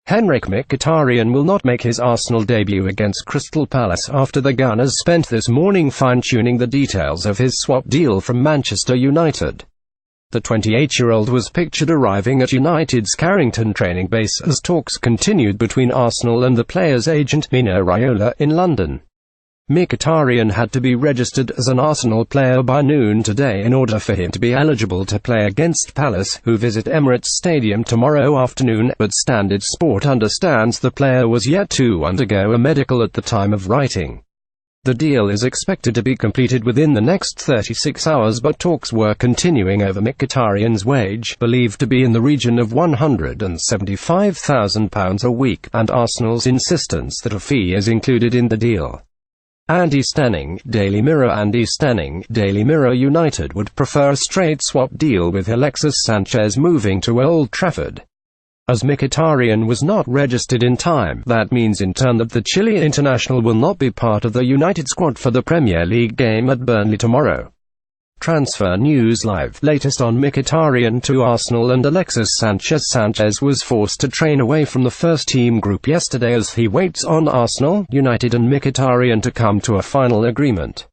Henrik Mkhitaryan will not make his Arsenal debut against Crystal Palace after the Gunners spent this morning fine-tuning the details of his swap deal from Manchester United. The 28-year-old was pictured arriving at United's Carrington training base as talks continued between Arsenal and the player's agent, Mino Raiola, in London. Mkhitaryan had to be registered as an Arsenal player by noon today in order for him to be eligible to play against Palace, who visit Emirates Stadium tomorrow afternoon, but Standard Sport understands the player was yet to undergo a medical at the time of writing. The deal is expected to be completed within the next 36 hours, but talks were continuing over Mkhitaryan's wage, believed to be in the region of £175,000 a week, and Arsenal's insistence that a fee is included in the deal. Andy Stenning, Daily Mirror. Andy Stenning, Daily Mirror. United would prefer a straight swap deal with Alexis Sanchez moving to Old Trafford. As Mkhitaryan was not registered in time, that means in turn that the Chile international will not be part of the United squad for the Premier League game at Burnley tomorrow. Transfer News Live. Latest on Mkhitaryan to Arsenal and Alexis Sanchez. Sanchez was forced to train away from the first-team group yesterday as he waits on Arsenal, United and Mkhitaryan to come to a final agreement.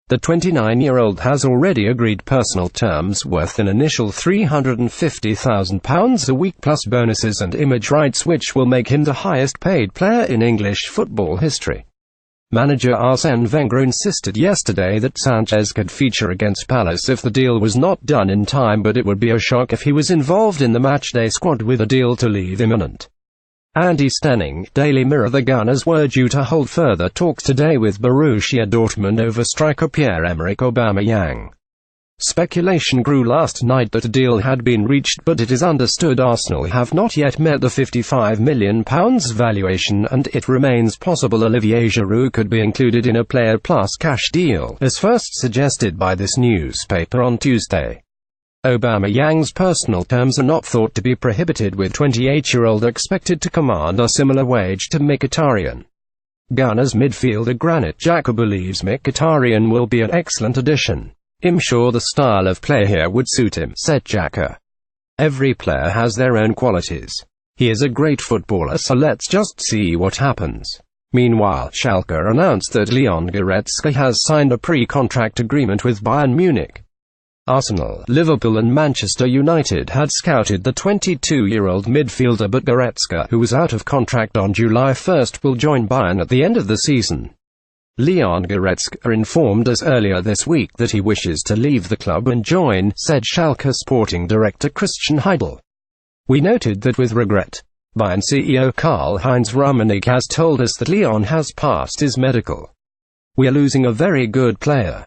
The 29-year-old has already agreed personal terms worth an initial £350,000 a week plus bonuses and image rights, which will make him the highest-paid player in English football history. Manager Arsene Wenger insisted yesterday that Sanchez could feature against Palace if the deal was not done in time, but it would be a shock if he was involved in the matchday squad with a deal to leave imminent. Andy Stenning, Daily Mirror. The Gunners were due to hold further talks today with Borussia Dortmund over striker Pierre-Emerick Aubameyang. Speculation grew last night that a deal had been reached, but it is understood Arsenal have not yet met the £55 million valuation, and it remains possible Olivier Giroud could be included in a player plus cash deal, as first suggested by this newspaper on Tuesday. Aubameyang's personal terms are not thought to be prohibited, with 28-year-old expected to command a similar wage to Mkhitaryan. Gunners midfielder Granit Xhaka believes Mkhitaryan will be an excellent addition. "I'm sure the style of play here would suit him," said Xhaka. "Every player has their own qualities. He is a great footballer, so let's just see what happens." Meanwhile, Schalke announced that Leon Goretzka has signed a pre-contract agreement with Bayern Munich. Arsenal, Liverpool and Manchester United had scouted the 22-year-old midfielder, but Goretzka, who was out of contract on July 1, will join Bayern at the end of the season. Leon Goretzka informed us earlier this week that he wishes to leave the club and join, said Schalke sporting director Christian Heidel. "We noted that with regret. Bayern CEO Karl-Heinz Rummenigge has told us that Leon has passed his medical. We are losing a very good player.